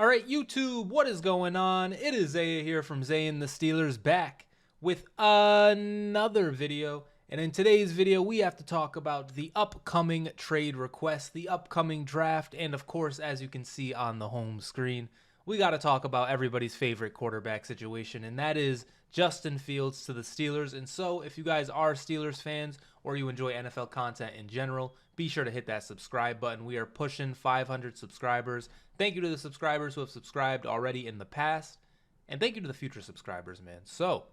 Alright, YouTube, what is going on? It is Zaya here from Zaya&TheSteelers back with another video. And in today's video, we have to talk about the upcoming trade request, the upcoming draft, and of course, as you can see on the home screen, we got to talk about everybody's favorite quarterback situation, and that is Justin Fields to the Steelers. And so, if you guys are Steelers fans or you enjoy NFL content in general, be sure to hit that subscribe button. We are pushing 500 subscribers. Thank you to the subscribers who have subscribed already in the past, and thank you to the future subscribers, man. So,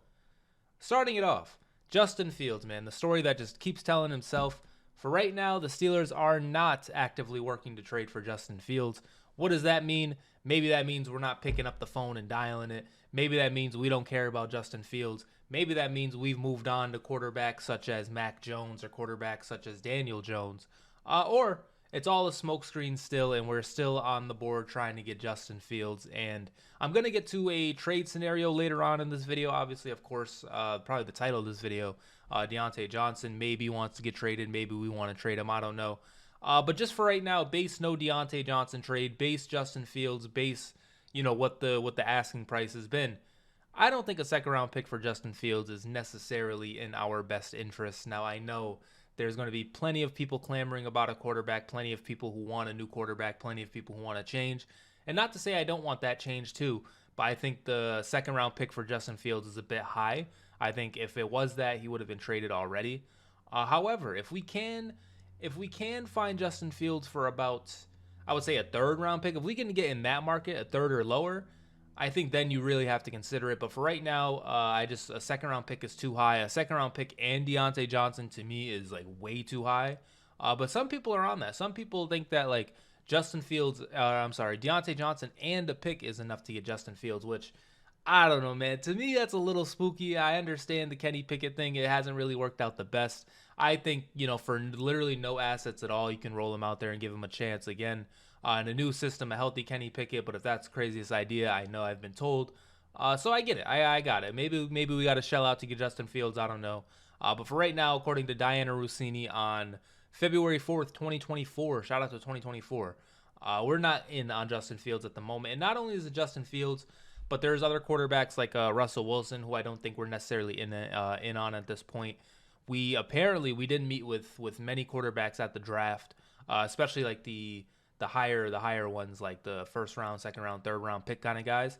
starting it off, Justin Fields, man, the story that just keeps telling himself. For right now, the Steelers are not actively working to trade for Justin Fields. What does that mean? Maybe that means we're not picking up the phone and dialing it. Maybe that means we don't care about Justin Fields. Maybe that means we've moved on to quarterbacks such as Mac Jones or quarterbacks such as Daniel Jones. Or it's all a smokescreen still, and we're still on the board trying to get Justin Fields. And I'm going to get to a trade scenario later on in this video. Obviously, of course, probably the title of this video, Diontae Johnson maybe wants to get traded. Maybe we want to trade him. I don't know. But just for right now, base no Diontae Johnson trade, base Justin Fields, base, what the asking price has been. I don't think a second round pick for Justin Fields is necessarily in our best interest. Now, I know there's going to be plenty of people clamoring about a quarterback, plenty of people who want a new quarterback, plenty of people who want to change. And not to say I don't want that change too, but I think the second round pick for Justin Fields is a bit high. I think if it was that, he would have been traded already. However, if we can find Justin Fields for about, I would say, a third round pick, if we can get in that market, a third or lower, I think then you really have to consider it. But for right now, a second round pick is too high. A second round pick and Diontae Johnson to me is like way too high. But some people are on that. Some people think that like Diontae Johnson and a pick is enough to get Justin Fields, which I don't know, man. To me, that's a little spooky. I understand the Kenny Pickett thing. It hasn't really worked out the best. I think, for literally no assets at all, you can roll him out there and give him a chance again. In a new system, a healthy Kenny Pickett, but if that's the craziest idea, I know I've been told. So I get it. I got it. Maybe we got to shell out to get Justin Fields. I don't know. But for right now, according to Diana Rossini on February 4th, 2024, shout out to 2024, we're not in on Justin Fields at the moment. And not only is it Justin Fields, but there's other quarterbacks like Russell Wilson, who I don't think we're necessarily in on at this point. We didn't meet with many quarterbacks at the draft, especially like the higher ones, like the first round, second round, third round pick kind of guys.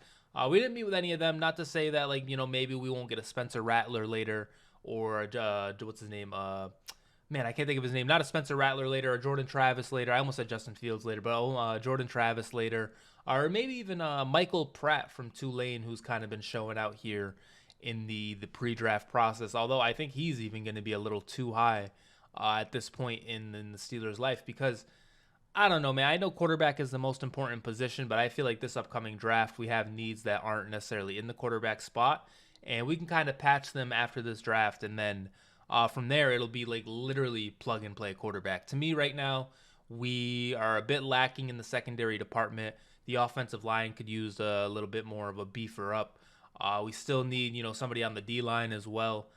We didn't meet with any of them. Not to say that maybe we won't get a Spencer Rattler later, or what's his name? Man, I can't think of his name. Not a Spencer Rattler later, or Jordan Travis later. I almost said Justin Fields later, but Jordan Travis later, or maybe even Michael Pratt from Tulane, who's kind of been showing out here in the pre-draft process. Although I think he's even going to be a little too high at this point in the Steelers' life, because I don't know, man. I know quarterback is the most important position, but I feel like this upcoming draft, we have needs that aren't necessarily in the quarterback spot, and we can kind of patch them after this draft, and then from there, it'll be like literally plug and play quarterback. To me right now, we are a bit lacking in the secondary department. The offensive line could use a little bit more of a beefer up. We still need, somebody on the D-line as well.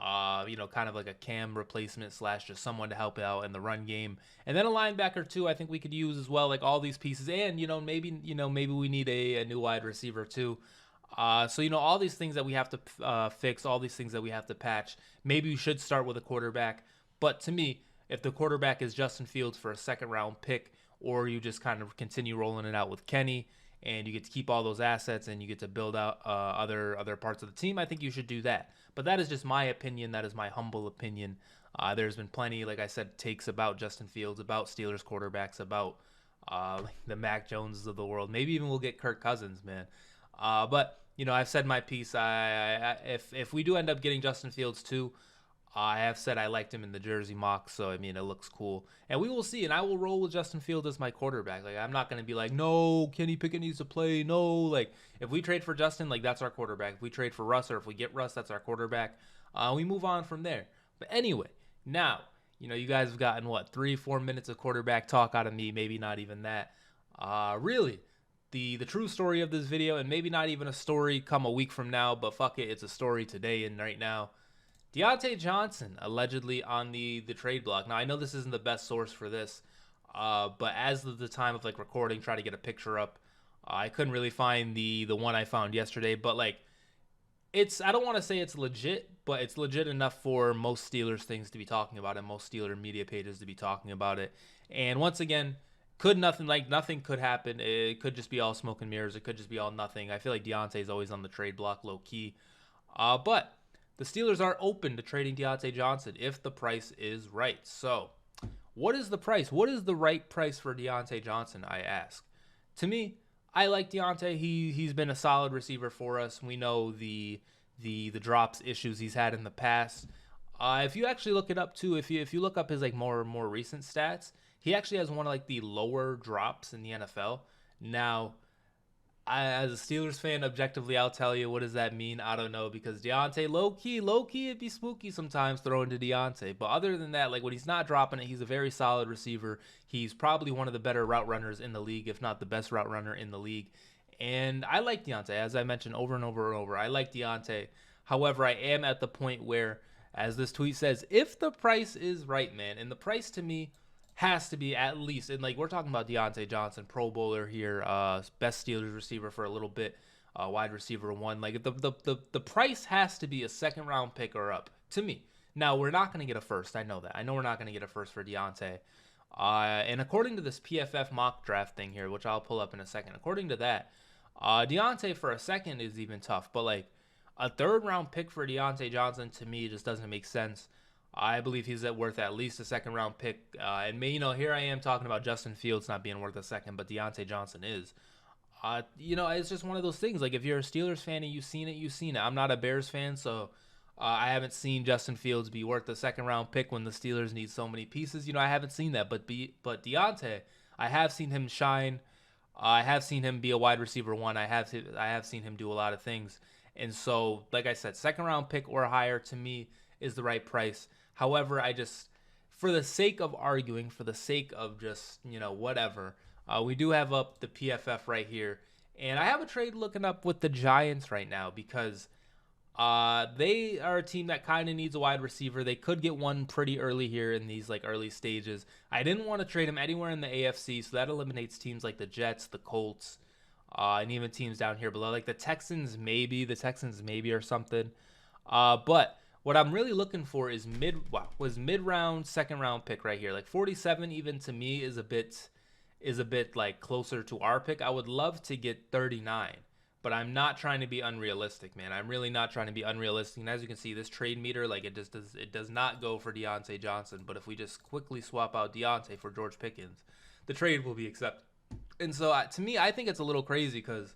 Kind of like a Cam replacement / just someone to help out in the run game. And then a linebacker too, I think we could use as well, like all these pieces. And, maybe we need a new wide receiver too. So, all these things that we have to fix, all these things that we have to patch, maybe we should start with a quarterback. But to me, if the quarterback is Justin Fields for a second round pick, or you just kind of continue rolling it out with Kenny, and you get to keep all those assets and you get to build out other parts of the team, I think you should do that. But that is just my opinion. That is my humble opinion. There's been plenty, like I said, takes about Justin Fields, about Steelers quarterbacks, about the Mac Joneses of the world. Maybe even we'll get Kirk Cousins, man. But I've said my piece. If we do end up getting Justin Fields too, I have said I liked him in the jersey mock, so it looks cool, and we will see. And I will roll with Justin Fields as my quarterback. Like, I'm not gonna be like, no, Kenny Pickett needs to play. No, like if we trade for Justin, like that's our quarterback. If we trade for Russ, or if we get Russ, that's our quarterback. We move on from there. But anyway, now you guys have gotten what 3-4 minutes of quarterback talk out of me. Maybe not even that. Really, the true story of this video, and maybe not even a story come a week from now, but fuck it, it's a story today and right now. Diontae Johnson allegedly on the trade block. Now, I know this isn't the best source for this, but as of the time of like recording, try to get a picture up. I couldn't really find the one I found yesterday, but like it's I don't want to say it's legit, but it's legit enough for most Steelers things to be talking about it, most Steeler media pages to be talking about it. And once again, could nothing could happen. It could just be all smoke and mirrors. It could just be all nothing. I feel like Diontae is always on the trade block, low key. But the Steelers are open to trading Diontae Johnson if the price is right. So, what is the price? What is the right price for Diontae Johnson? I ask. To me, I like Diontae. He's been a solid receiver for us. We know the drops issues he's had in the past. If you actually look it up too, if you look up his like more recent stats, he actually has one of like the lower drops in the NFL. Now, as a Steelers fan, objectively, I'll tell you, what does that mean? I don't know, because Diontae, low key, it'd be spooky sometimes throwing to Diontae. But other than that, like when he's not dropping it, he's a very solid receiver. He's probably one of the better route runners in the league, if not the best route runner in the league. And I like Diontae, as I mentioned over and over and over. I like Diontae. However, I am at the point where, as this tweet says, if the price is right, man, and the price to me has to be at least, and like we're talking about Diontae Johnson, Pro Bowler here, best Steelers receiver for a little bit, wide receiver one. Like the price has to be a second round pick or up to me. Now we're not going to get a first. I know that. I know we're not going to get a first for Diontae. And according to this PFF mock draft thing here, which I'll pull up in a second, according to that, Diontae for a second is even tough. But like a third round pick for Diontae Johnson to me just doesn't make sense. I believe he's worth at least a second round pick. And me, here I am talking about Justin Fields not being worth a second, but Diontae Johnson is. It's just one of those things. Like if you're a Steelers fan and you've seen it, you've seen it. I'm not a Bears fan, so I haven't seen Justin Fields be worth a second round pick when the Steelers need so many pieces. I haven't seen that. But Diontae, I have seen him shine. I have seen him be a wide receiver one. I have seen him do a lot of things. And so, like I said, second round pick or higher to me is the right price. However, for the sake of arguing, for the sake of just, whatever, we do have up the PFF right here. And I have a trade looking up with the Giants right now because they are a team that kind of needs a wide receiver. They could get one pretty early here in these like early stages. I didn't want to trade him anywhere in the AFC, so that eliminates teams like the Jets, the Colts, and even teams down here below, like the Texans maybe or something. But what I'm really looking for is mid-round, second round pick right here. Like 47 even to me is a bit like closer to our pick. I would love to get 39, but I'm not trying to be unrealistic, man. I'm really not trying to be unrealistic. And as you can see, this trade meter, like it does not go for Diontae Johnson. But if we just quickly swap out Diontae for George Pickens, the trade will be accepted. And so to me, I think it's a little crazy because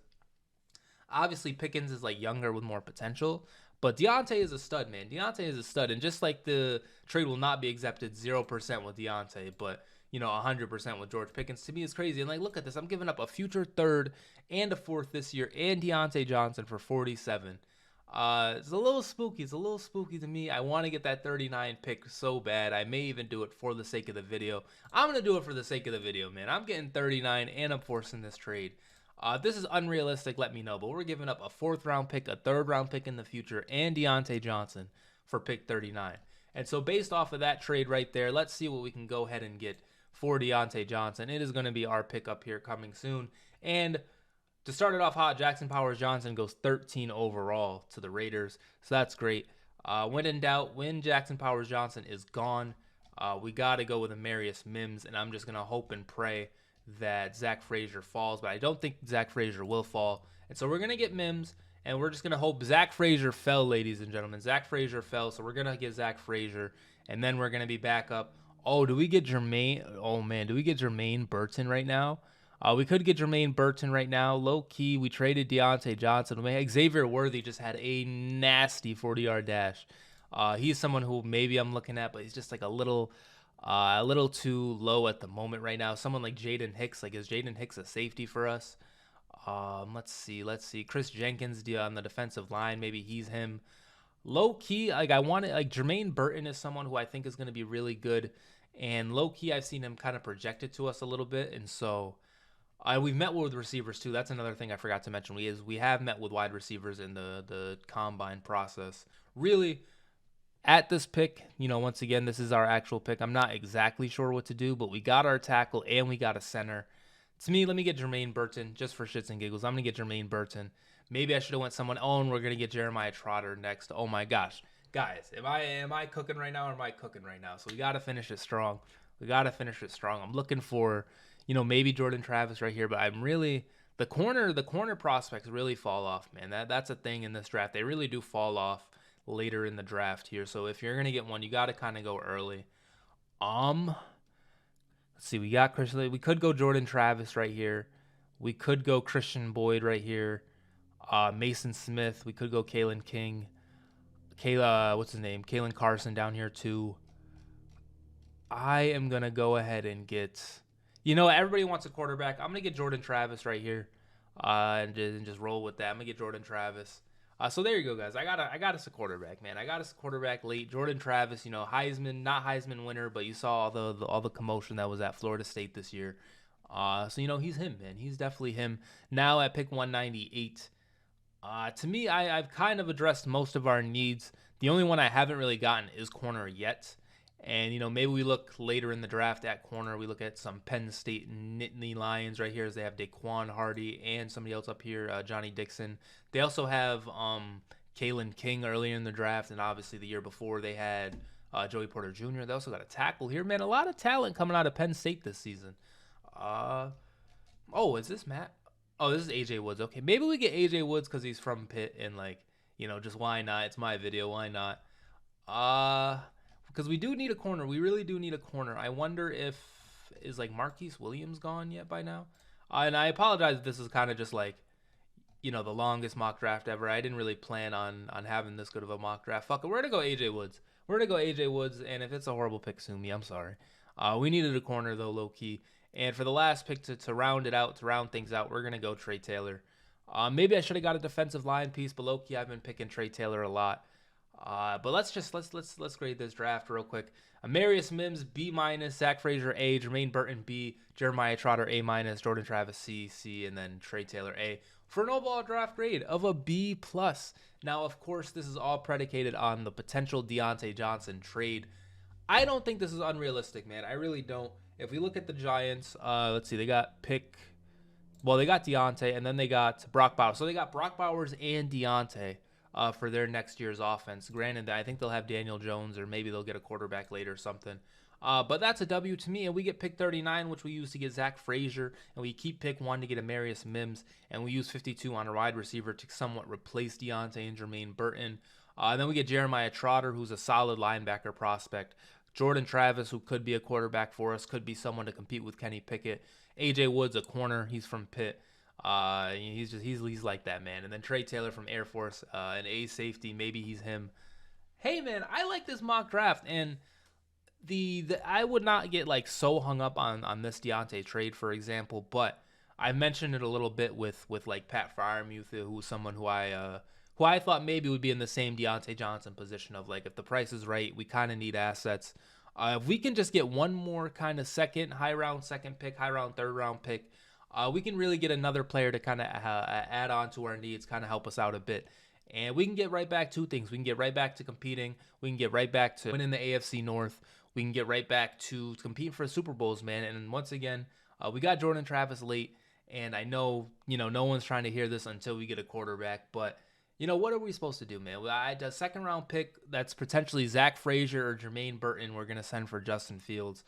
obviously Pickens is like younger with more potential. But Diontae is a stud, man. Diontae is a stud. And just like the trade will not be accepted 0% with Diontae, but, 100% with George Pickens, to me is crazy. And, like, look at this. I'm giving up a future third and a fourth this year and Diontae Johnson for 47. It's a little spooky. It's a little spooky to me. I want to get that 39 pick so bad. I may even do it for the sake of the video. I'm going to do it for the sake of the video, man. I'm getting 39 and I'm forcing this trade. This is unrealistic, let me know. But we're giving up a fourth round pick, a third round pick in the future, and Diontae Johnson for pick 39. And so based off of that trade right there, let's see what we can go ahead and get for Diontae Johnson. It is going to be our pickup here coming soon. And to start it off hot, Jackson Powers-Johnson goes 13 overall to the Raiders. So that's great. When in doubt, when Jackson Powers-Johnson is gone, we got to go with Amarius Mims. And I'm just going to hope and pray that Zach Frazier falls, but I don't think Zach Frazier will fall. And so we're going to get Mims, and we're just going to hope Zach Frazier fell, ladies and gentlemen. Zach Frazier fell, so we're going to get Zach Frazier, and then we're going to be back up. Oh, do we get Jermaine? Oh, man, do we get Jermaine Burton right now? We could get Jermaine Burton right now. Low-key, we traded Diontae Johnson. Xavier Worthy just had a nasty 40-yard dash. He's someone who maybe I'm looking at, but he's just like a little too low at the moment right now. Someone like Jaden Hicks, like is Jaden Hicks a safety for us? Let's see. Chris Jenkins on the defensive line, maybe he's him. Low key, like I want it. Like Jermaine Burton is someone who I think is going to be really good, and low key I've seen him kind of projected to us a little bit, and so we've met with receivers too. That's another thing I forgot to mention. We have met with wide receivers in the combine process. Really. At this pick, once again, this is our actual pick. I'm not exactly sure what to do, but we got our tackle and we got a center. To me, let me get Jermaine Burton just for shits and giggles. I'm gonna get Jermaine Burton. Maybe I should have went someone. Oh, and we're gonna get Jeremiah Trotter next. Oh my gosh, guys, am I cooking right now or am I cooking right now? So we gotta finish it strong. We gotta finish it strong. I'm looking for, maybe Jordan Travis right here, but I'm really the corner prospects really fall off, man. That's a thing in this draft. They really do fall off later in the draft here. So if you're gonna get one, you gotta kind of go early. Um, let's see. We got Christian. We could go Jordan Travis right here. We could go Christian Boyd right here. Mason Smith. We could go Kalen King. What's his name? Kalen Carson down here too. I am gonna go ahead and get. Everybody wants a quarterback. I'm gonna get Jordan Travis right here, and just roll with that. I'm gonna get Jordan Travis. So there you go, guys. I got us a quarterback, man. I got us a quarterback late. Jordan Travis, Heisman, not Heisman winner, but you saw all the commotion that was at Florida State this year. So he's him, man. He's definitely him. Now at pick 198. To me, I've kind of addressed most of our needs. The only one I haven't really gotten is corner yet. And, maybe we look later in the draft at corner. We look at some Penn State Nittany Lions right here as they have Daquan Hardy and somebody else up here, Johnny Dixon. They also have Kalen King earlier in the draft. And obviously the year before they had Joey Porter Jr. They also got a tackle here. Man, a lot of talent coming out of Penn State this season. Oh, is this Matt? Oh, this is AJ Woods. Okay, maybe we get AJ Woods because he's from Pitt and just why not? It's my video. Why not? Because we do need a corner. We really do need a corner. I wonder if is Marquise Williams gone yet by now? And I apologize if this is kind of just the longest mock draft ever. I didn't really plan on having this good of a mock draft. Fuck it, we're gonna go AJ Woods. We're gonna go AJ Woods, and if it's a horrible pick, sue me. I'm sorry. We needed a corner though, low key. And for the last pick to round it out, to round things out, we're gonna go Trey Taylor. Maybe I should have got a defensive line piece, but low key I've been picking Trey Taylor a lot. But let's grade this draft real quick. Amarius Mims B minus, Zach Frazier A, Jermaine Burton B, Jeremiah Trotter A minus, Jordan Travis C, and then Trey Taylor A for an overall draft grade of a B plus. Now, of course, this is all predicated on the potential Diontae Johnson trade. I don't think this is unrealistic, man. I really don't. If we look at the Giants, let's see, they got they got Diontae, and then they got Brock Bowers. So they got Brock Bowers and Diontae for their next year's offense. Granted, I think they'll have Daniel Jones, or maybe they'll get a quarterback later or something. But that's a W to me, and we get pick 39, which we use to get Zach Frazier, and we keep pick 1 to get Amarius Mims, and we use 52 on a wide receiver to somewhat replace Diontae and Jermaine Burton. Then we get Jeremiah Trotter, who's a solid linebacker prospect. Jordan Travis, who could be a quarterback for us, could be someone to compete with Kenny Pickett. AJ Woods, a corner, he's from Pitt. He's like that, man. And then Trey Taylor from Air Force, an A safety, maybe he's him. Hey, man, I like this mock draft, and I would not get so hung up on this Diontae trade, for example, but I mentioned it a little bit with Pat Freiermuth, who's someone who I thought maybe would be in the same Diontae Johnson position of if the price is right, we kind of need assets. If we can just get one more kind of high round second pick, high round third round pick, we can really get another player to kind of add on to our needs, kind of help us out a bit. And we can get right back to things. We can get right back to competing. We can get right back to winning the AFC North. We can get right back to competing for Super Bowls, man. And once again, we got Jordan Travis late. And I know, no one's trying to hear this until we get a quarterback. But, what are we supposed to do, man? A second round pick that's potentially Zach Frazier or Jermaine Burton we're going to send for Justin Fields.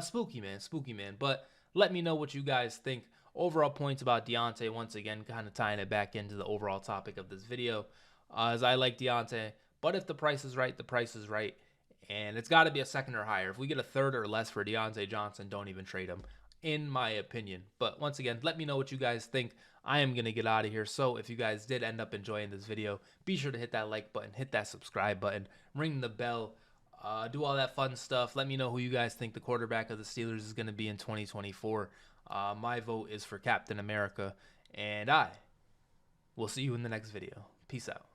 Spooky, man. But let me know what you guys think. Overall points about Diontae, once again, kind of tying it back into the overall topic of this video. As I like Diontae, but if the price is right, the price is right. And it's got to be a second or higher. If we get a third or less for Diontae Johnson, don't even trade him, in my opinion. But once again, let me know what you guys think. I am going to get out of here. So if you guys did end up enjoying this video, be sure to hit that like button, hit that subscribe button, ring the bell, do all that fun stuff. Let me know who you guys think the quarterback of the Steelers is going to be in 2024. My vote is for Captain America, and I will see you in the next video. Peace out.